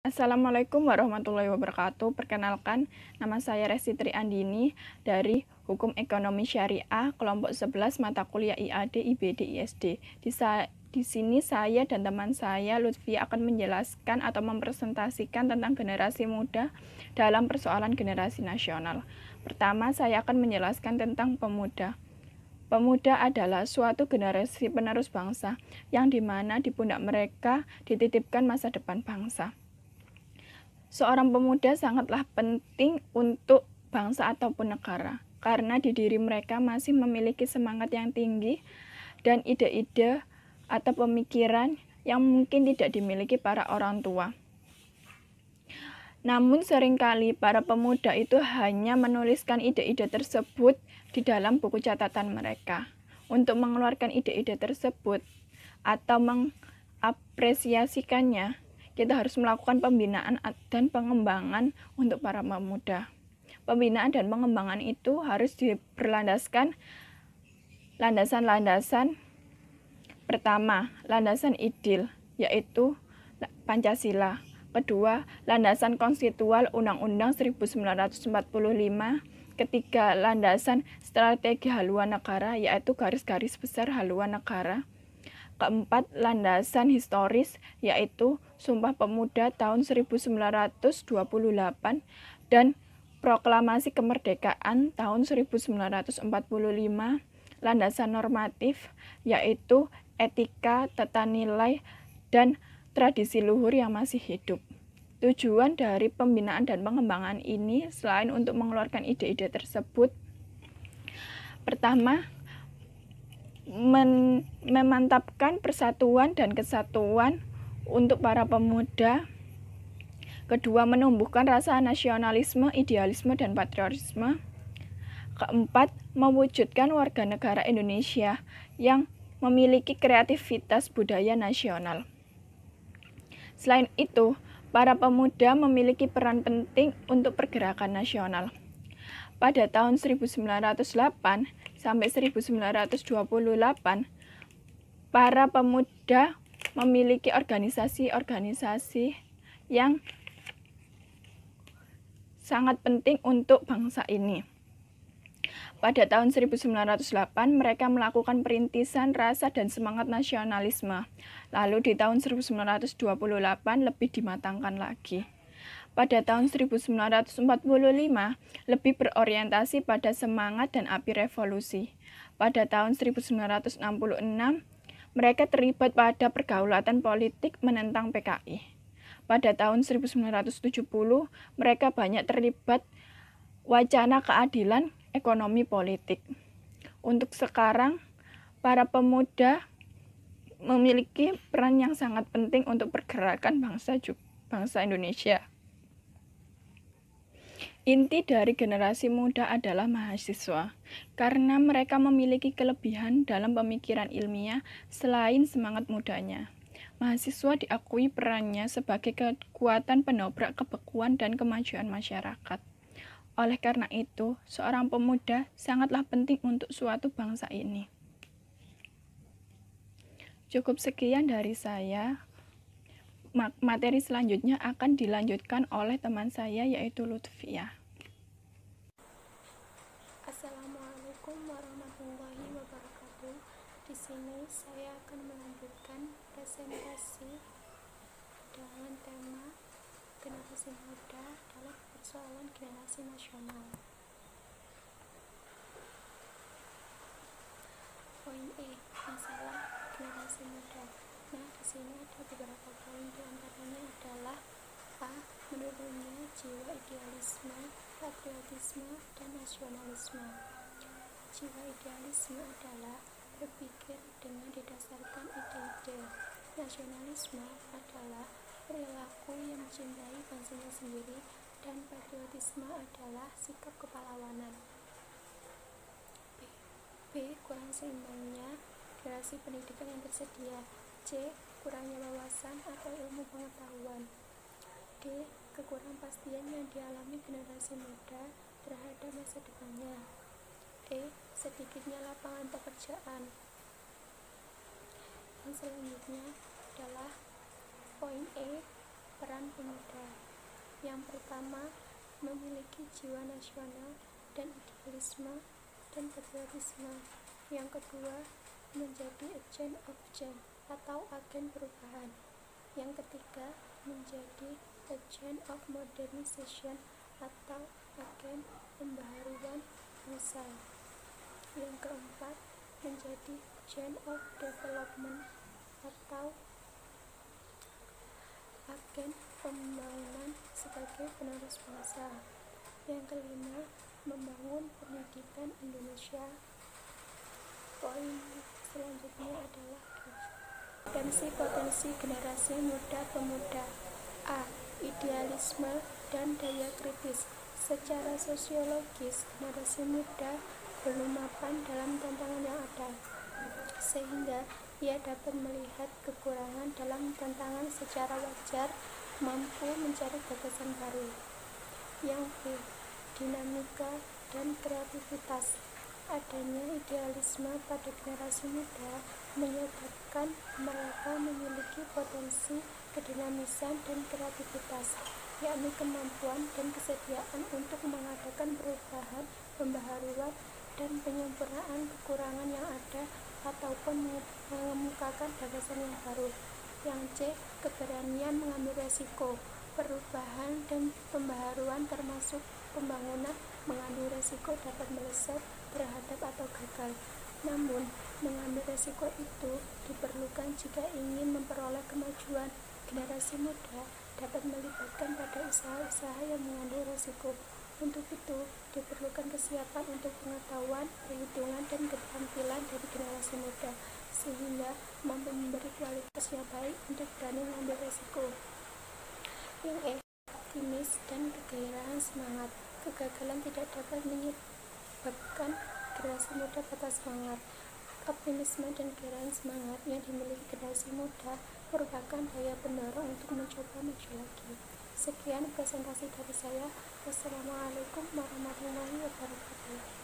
Assalamualaikum warahmatullahi wabarakatuh. Perkenalkan, nama saya Resti Andini dari Hukum Ekonomi Syariah, kelompok 11 mata kuliah IAD, IBD, ISD. Di sini saya dan teman saya Lutfi akan menjelaskan atau mempresentasikan tentang generasi muda dalam persoalan generasi nasional. Pertama, saya akan menjelaskan tentang pemuda. Pemuda adalah suatu generasi penerus bangsa yang dimana di pundak mereka dititipkan masa depan bangsa. Seorang pemuda sangatlah penting untuk bangsa ataupun negara, karena di diri mereka masih memiliki semangat yang tinggi dan ide-ide atau pemikiran yang mungkin tidak dimiliki para orang tua. Namun seringkali para pemuda itu hanya menuliskan ide-ide tersebut di dalam buku catatan mereka. Untuk mengeluarkan ide-ide tersebut atau mengapresiasikannya, kita harus melakukan pembinaan dan pengembangan untuk para pemuda. Pembinaan dan pengembangan itu harus berlandaskan landasan-landasan. Pertama, landasan idil, yaitu Pancasila. Kedua, landasan konstitual Undang-Undang 1945. Ketiga, landasan strategi haluan negara, yaitu garis-garis besar haluan negara. Keempat, landasan historis, yaitu Sumpah Pemuda tahun 1928 dan Proklamasi Kemerdekaan tahun 1945. Landasan normatif, yaitu etika, tata nilai, dan tradisi luhur yang masih hidup. Tujuan dari pembinaan dan pengembangan ini selain untuk mengeluarkan ide-ide tersebut, pertama, memantapkan persatuan dan kesatuan untuk para pemuda. Kedua, menumbuhkan rasa nasionalisme, idealisme, dan patriotisme. Keempat, mewujudkan warga negara Indonesia yang memiliki kreativitas budaya nasional. Selain itu, para pemuda memiliki peran penting untuk pergerakan nasional. Pada tahun 1908 sampai 1928, para pemuda memiliki organisasi-organisasi yang sangat penting untuk bangsa ini. Pada tahun 1908, mereka melakukan perintisan rasa dan semangat nasionalisme. Lalu di tahun 1928 lebih dimatangkan lagi. Pada tahun 1945, lebih berorientasi pada semangat dan api revolusi. Pada tahun 1966, mereka terlibat pada pergaulatan politik menentang PKI. Pada tahun 1970, mereka banyak terlibat wacana keadilan ekonomi politik. Untuk sekarang, para pemuda memiliki peran yang sangat penting untuk pergerakan bangsa Indonesia. Inti dari generasi muda adalah mahasiswa, karena mereka memiliki kelebihan dalam pemikiran ilmiah selain semangat mudanya. Mahasiswa diakui perannya sebagai kekuatan pendobrak kebekuan dan kemajuan masyarakat. Oleh karena itu, seorang pemuda sangatlah penting untuk suatu bangsa ini. Cukup sekian dari saya. Materi selanjutnya akan dilanjutkan oleh teman saya yaitu Lutfia. Assalamualaikum warahmatullahi wabarakatuh. Di sini saya akan melanjutkan presentasi dengan tema generasi muda dalam persoalan generasi nasional. Poin E, masalah generasi muda. Nah, di sini ada beberapa poin, di antaranya adalah A. Menurunnya jiwa idealisme, patriotisme, dan nasionalisme. Jiwa idealisme adalah berpikir dengan didasarkan ide-ide. Nasionalisme adalah perilaku yang mencintai bangsanya sendiri, dan patriotisme adalah sikap kepahlawanan. B. Kurang seimbangnya generasi pendidikan yang tersedia. C. Kurangnya wawasan atau ilmu pengetahuan. D. Kekurang pastian yang dialami generasi muda terhadap masa depannya. E. Sedikitnya lapangan pekerjaan. Yang selanjutnya adalah poin E, peran pemuda. Yang pertama, memiliki jiwa nasional dan idealisme dan patriotisme. Yang kedua, menjadi agent of change atau agen perubahan. Yang ketiga, menjadi agent of modernization atau agen pembaharuan bangsa. Yang keempat, menjadi agent of development atau agen pembangunan sebagai penerus bangsa. Yang kelima, membangun pendidikan Indonesia. Poin selanjutnya adalah potensi generasi muda pemuda. A. Idealisme dan daya kritis. Secara sosiologis, generasi muda belum mapan dalam tantangan yang ada, sehingga ia dapat melihat kekurangan dalam tantangan secara wajar, mampu mencari gagasan baru. Yang B. Dinamika dan kreativitas. Adanya idealisme pada generasi muda menyebabkan mereka memiliki potensi kedinamisan dan kreativitas, yakni kemampuan dan kesediaan untuk mengadakan perubahan, pembaharuan, dan penyempurnaan kekurangan yang ada ataupun mengemukakan gagasan yang baru. Yang C. Keberanian mengambil resiko. Perubahan dan pembaharuan termasuk pembangunan mengandung resiko dapat meleset, terhadap atau gagal. Namun, mengambil resiko itu diperlukan jika ingin memperoleh kemajuan. Generasi muda dapat melibatkan pada usaha-usaha yang mengandung resiko. Untuk itu, diperlukan kesiapan untuk pengetahuan, perhitungan, dan keterampilan dari generasi muda, sehingga mampu memberi kualitas yang baik untuk berani mengambil resiko. Yang E. Optimis dan kegairahan semangat. Kegagalan tidak dapat menyebabkan generasi muda patah semangat. Optimisme dan kegairahan semangat yang dimiliki generasi muda merupakan daya pendorong untuk mencoba maju lagi. Sekian presentasi dari saya. Wassalamualaikum warahmatullahi wabarakatuh.